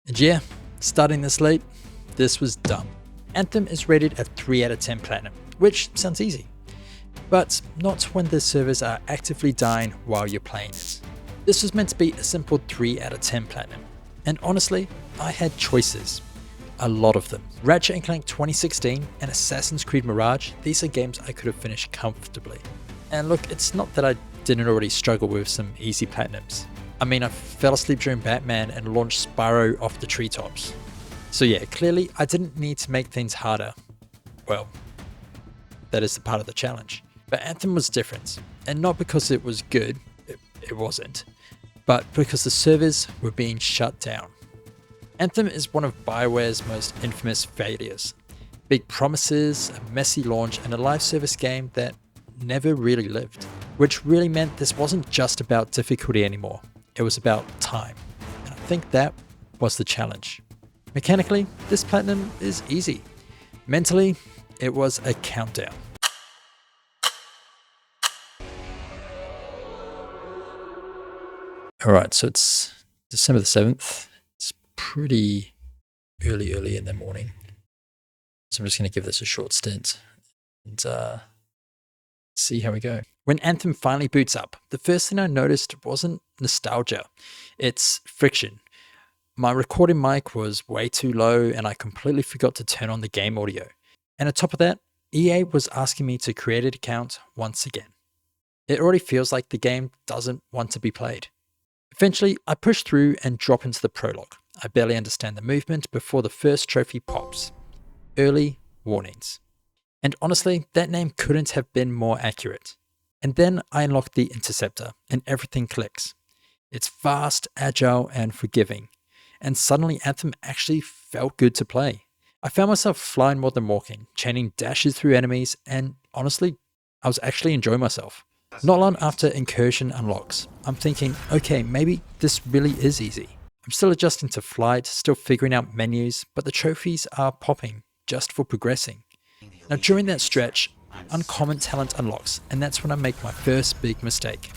And yeah, starting this late, this was dumb. Anthem is rated at 3 out of 10 platinum, which sounds easy. But not when the servers are actively dying while you're playing it. This was meant to be a simple 3 out of 10 platinum. And honestly, I had choices. A lot of them. Ratchet & Clank 2016 and Assassin's Creed Mirage, these are games I could have finished comfortably. And look, it's not that I didn't already struggle with some easy platinums. I mean, I fell asleep during Batman and launched Spyro off the treetops. So yeah, clearly I didn't need to make things harder. Well, that is the part of the challenge. But Anthem was different, and not because it was good, it wasn't, but because the servers were being shut down. Anthem is one of BioWare's most infamous failures. Big promises, a messy launch, and a live service game that never really lived. Which really meant this wasn't just about difficulty anymore, it was about time. And I think that was the challenge. Mechanically, this platinum is easy. Mentally, it was a countdown. Alright, so it's December the 7th. It's pretty early in the morning. So I'm just going to give this a short stint and see how we go. When Anthem finally boots up, the first thing I noticed wasn't nostalgia, it's friction. My recording mic was way too low and I completely forgot to turn on the game audio. And on top of that, EA was asking me to create an account once again. It already feels like the game doesn't want to be played. Eventually, I push through and drop into the prologue. I barely understand the movement before the first trophy pops. Early warnings. And honestly, that name couldn't have been more accurate. And then I unlock the Interceptor and everything clicks. It's fast, agile, and forgiving. And suddenly Anthem actually felt good to play. I found myself flying more than walking, chaining dashes through enemies, and honestly, I was actually enjoying myself. Not long after Incursion unlocks, I'm thinking, okay, maybe this really is easy. I'm still adjusting to flight, still figuring out menus, but the trophies are popping just for progressing. Now during that stretch, uncommon talent unlocks, and that's when I make my first big mistake.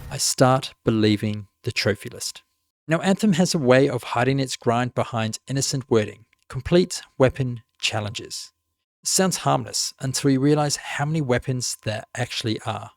I start believing the trophy list. Now Anthem has a way of hiding its grind behind innocent wording, complete weapon challenges. It sounds harmless until you realize how many weapons there actually are.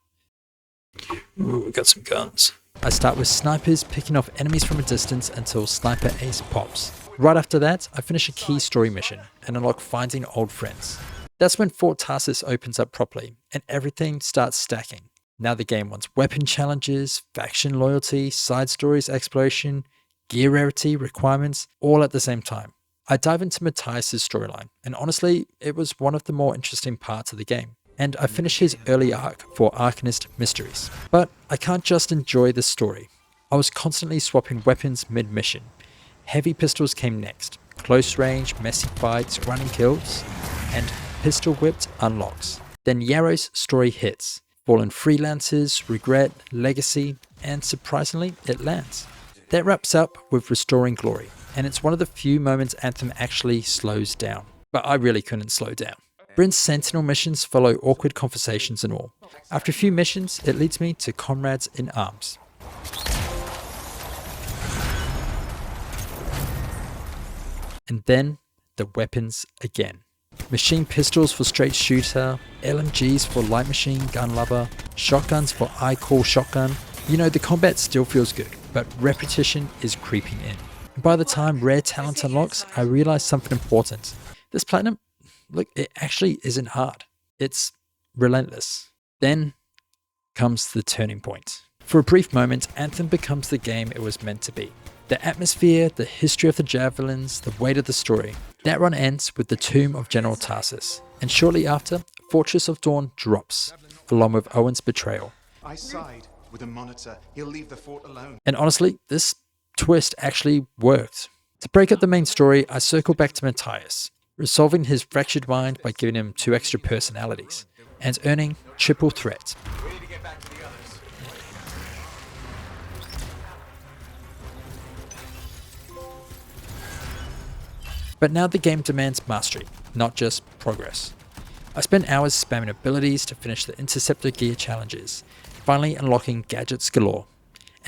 Ooh, we got some guns. I start with snipers picking off enemies from a distance until Sniper Ace pops. Right after that, I finish a key story mission and unlock finding old friends. That's when Fort Tarsus opens up properly and everything starts stacking. Now the game wants weapon challenges, faction loyalty, side stories exploration, gear rarity requirements, all at the same time. I dive into Matthias' storyline, and honestly, it was one of the more interesting parts of the game. And I finish his early arc for Arcanist Mysteries. But I can't just enjoy the story. I was constantly swapping weapons mid-mission. Heavy pistols came next, close range, messy fights, running kills, and pistol whipped unlocks. Then Yarrow's story hits. Fallen Freelancers, Regret, Legacy, and surprisingly, it lands. That wraps up with Restoring Glory, and it's one of the few moments Anthem actually slows down. But I really couldn't slow down. Bryn's Sentinel missions follow awkward conversations and all. After a few missions, it leads me to Comrades in Arms. And then, the weapons again. Machine pistols for straight shooter, LMGs for light machine gun lover, shotguns for I call shotgun. You know, the combat still feels good, but repetition is creeping in. And by the time rare talent unlocks, I realize something important. This platinum, look, it actually isn't hard. It's relentless. Then comes the turning point. For a brief moment, Anthem becomes the game it was meant to be. The atmosphere, the history of the javelins, the weight of the story. That run ends with the tomb of General Tarsus. And shortly after, Fortress of Dawn drops, along with Owen's betrayal. I side with a monitor. He'll leave the fort alone. And honestly, this twist actually worked. To break up the main story, I circle back to Matthias, resolving his fractured mind by giving him 2 extra personalities, and earning triple threat. But now the game demands mastery, not just progress. I spent hours spamming abilities to finish the Interceptor gear challenges, finally unlocking gadgets galore.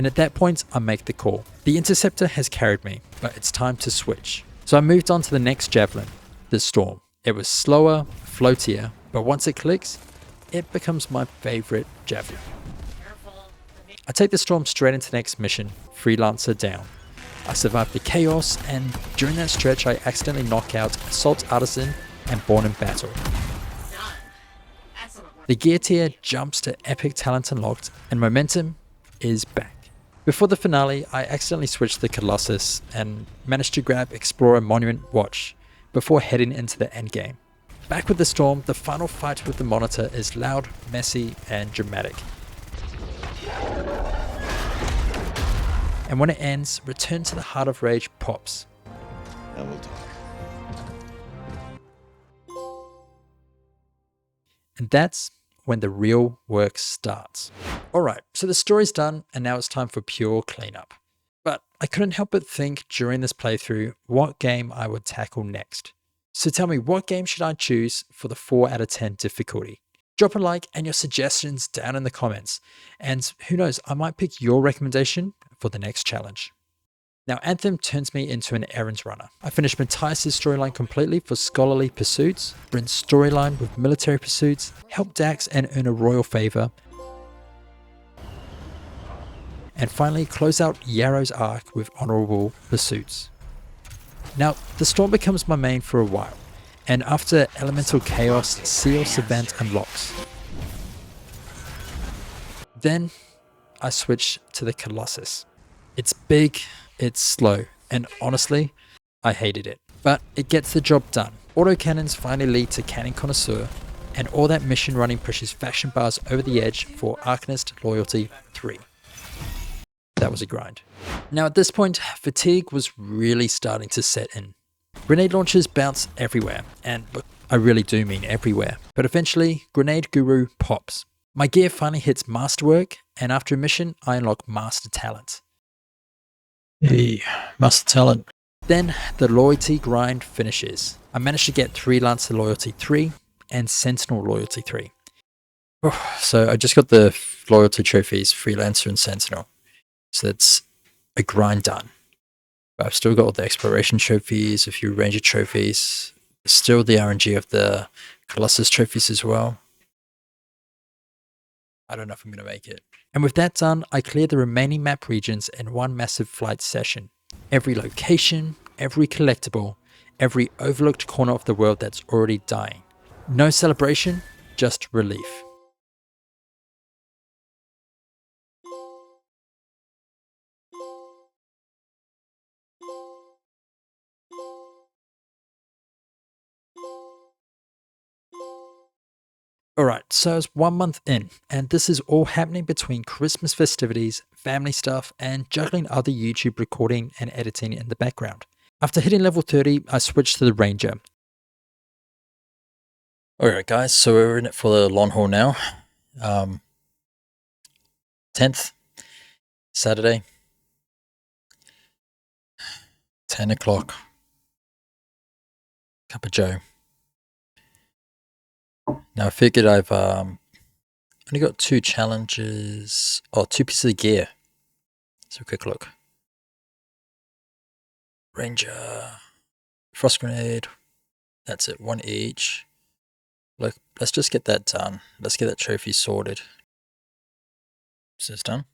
And at that point, I make the call. The interceptor has carried me, but it's time to switch. So I moved on to the next javelin, the storm. It was slower, floatier, but once it clicks, it becomes my favorite javelin. I take the storm straight into the next mission, freelancer down. I survive the chaos, and during that stretch I accidentally knock out Assault Artisan and Born in Battle. The gear tier jumps to Epic Talent Unlocked, and momentum is back. Before the finale, I accidentally switched the Colossus and managed to grab Explorer Monument Watch before heading into the endgame. Back with the storm, the final fight with the monitor is loud, messy, and dramatic. And when it ends, Return to the Heart of Rage pops. Now we'll talk. And that's when the real work starts. Alright, so the story's done, and now it's time for pure cleanup. But I couldn't help but think during this playthrough what game I would tackle next. So tell me, what game should I choose for the 4 out of 10 difficulty? Drop a like and your suggestions down in the comments, and who knows, I might pick your recommendation for the next challenge. Now, Anthem turns me into an errands runner. I finished Matthias' storyline completely for scholarly pursuits, Bryn's storyline with military pursuits, help Dax and earn a royal favor, and finally close out Yarrow's arc with honorable pursuits. Now, the storm becomes my main for a while, and after Elemental Chaos, Seal Savant unlocks. Then I switch to the Colossus. It's big, it's slow, and honestly, I hated it. But it gets the job done. Autocannons finally lead to Cannon Connoisseur, and all that mission running pushes faction bars over the edge for Arcanist Loyalty 3. That was a grind. Now at this point, fatigue was really starting to set in. Grenade launchers bounce everywhere, and look, I really do mean everywhere. But eventually, Grenade Guru pops. My gear finally hits Masterwork, and after a mission, I unlock Master Talent. Hey, Master Talent. Then the loyalty grind finishes. I managed to get 3 Lancer Loyalty 3 and Sentinel Loyalty 3. So I just got the loyalty trophies, Freelancer and Sentinel. So that's a grind done. But I've still got all the exploration trophies, a few ranger trophies, still the RNG of the Colossus trophies as well. I don't know if I'm going to make it. And with that done, I cleared the remaining map regions in one massive flight session. Every location, every collectible, every overlooked corner of the world that's already dying. No celebration, just relief. Alright, so it's 1 month in, and this is all happening between Christmas festivities, family stuff, and juggling other YouTube recording and editing in the background. After hitting level 30, I switched to the Ranger. Alright guys, so we're in it for the long haul now. 10th, Saturday, 10 o'clock, cup of joe. Now I figured I've only got 2 challenges, or 2 pieces of gear. So a quick look. Ranger, Frost Grenade, that's it, 1 each. Look, let's just get that done. Let's get that trophy sorted. So it's done.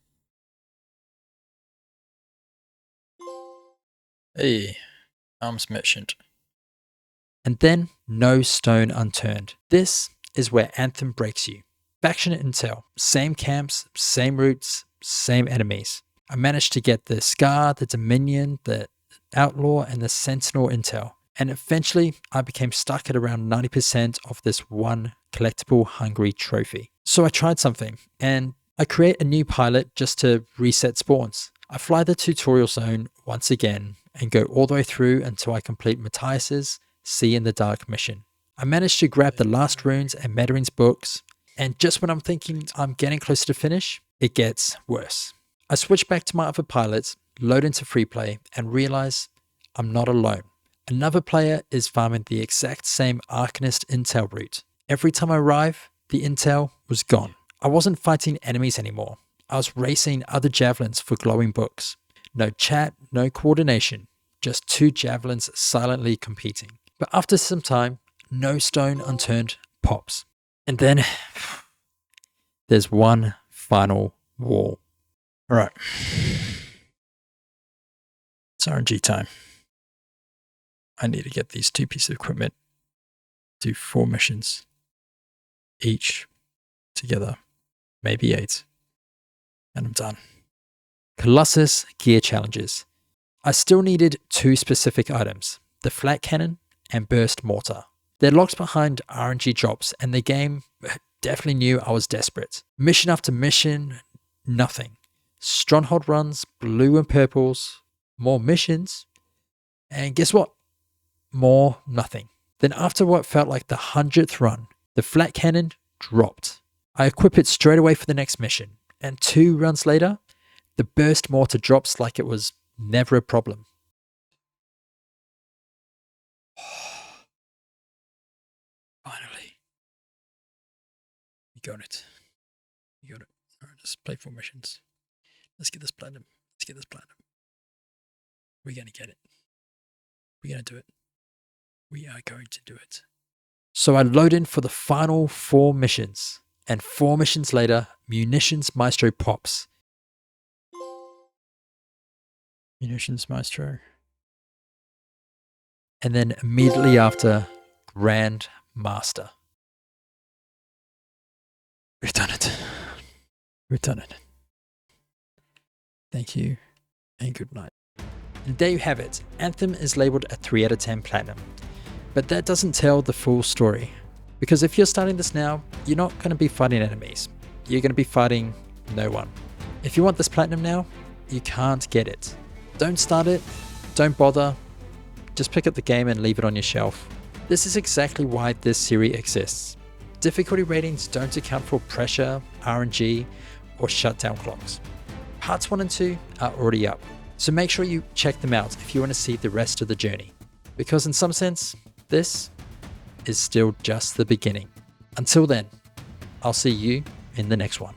Hey, Arms Merchant. And then, no stone unturned. This is where Anthem breaks you. Faction intel, same camps, same routes, same enemies. I managed to get the Scar, the Dominion, the Outlaw, and the Sentinel intel. And eventually, I became stuck at around 90% of this one collectible hungry trophy. So I tried something, and I create a new pilot just to reset spawns. I fly the tutorial zone once again, and go all the way through until I complete Matthias's See in the Dark mission. I managed to grab the last runes and Medarin's books, and just when I'm thinking I'm getting closer to finish, it gets worse. I switch back to my other pilots, load into free play, and realize I'm not alone. Another player is farming the exact same Arcanist intel route. Every time I arrive, the intel was gone. I wasn't fighting enemies anymore. I was racing other javelins for glowing books. No chat, no coordination, just 2 javelins silently competing. But after some time, no stone unturned pops. And then there's one final wall. All right. It's RNG time. I need to get these 2 pieces of equipment, do 4 missions, each together, maybe 8, and I'm done. Colossus gear challenges. I still needed 2 specific items, the flat cannon and burst mortar. They're locked behind RNG drops, and the game definitely knew I was desperate. Mission after mission, nothing. Stronghold runs, blue and purples, more missions, and guess what? More nothing. Then after what felt like the 100th run, the flat cannon dropped. I equip it straight away for the next mission, and 2 runs later, the burst mortar drops like it was never a problem. Finally. You got it. You got it. All right, let's play 4 missions. Let's get this platinum. We're going to get it. We're going to do it. We are going to do it. So I load in for the final 4 missions. And 4 missions later, Munitions Maestro pops. Munitions Maestro. And then immediately after, Grand Master. We've done it. We've done it. Thank you and good night. And there you have it. Anthem is labeled a 3 out of 10 platinum. But that doesn't tell the full story. Because if you're starting this now, you're not going to be fighting enemies. You're going to be fighting no one. If you want this platinum now, you can't get it. Don't start it. Don't bother. Just pick up the game and leave it on your shelf. This is exactly why this series exists. Difficulty ratings don't account for pressure, RNG, or shutdown clocks. Parts 1 and 2 are already up, so make sure you check them out if you want to see the rest of the journey. Because in some sense, this is still just the beginning. Until then, I'll see you in the next one.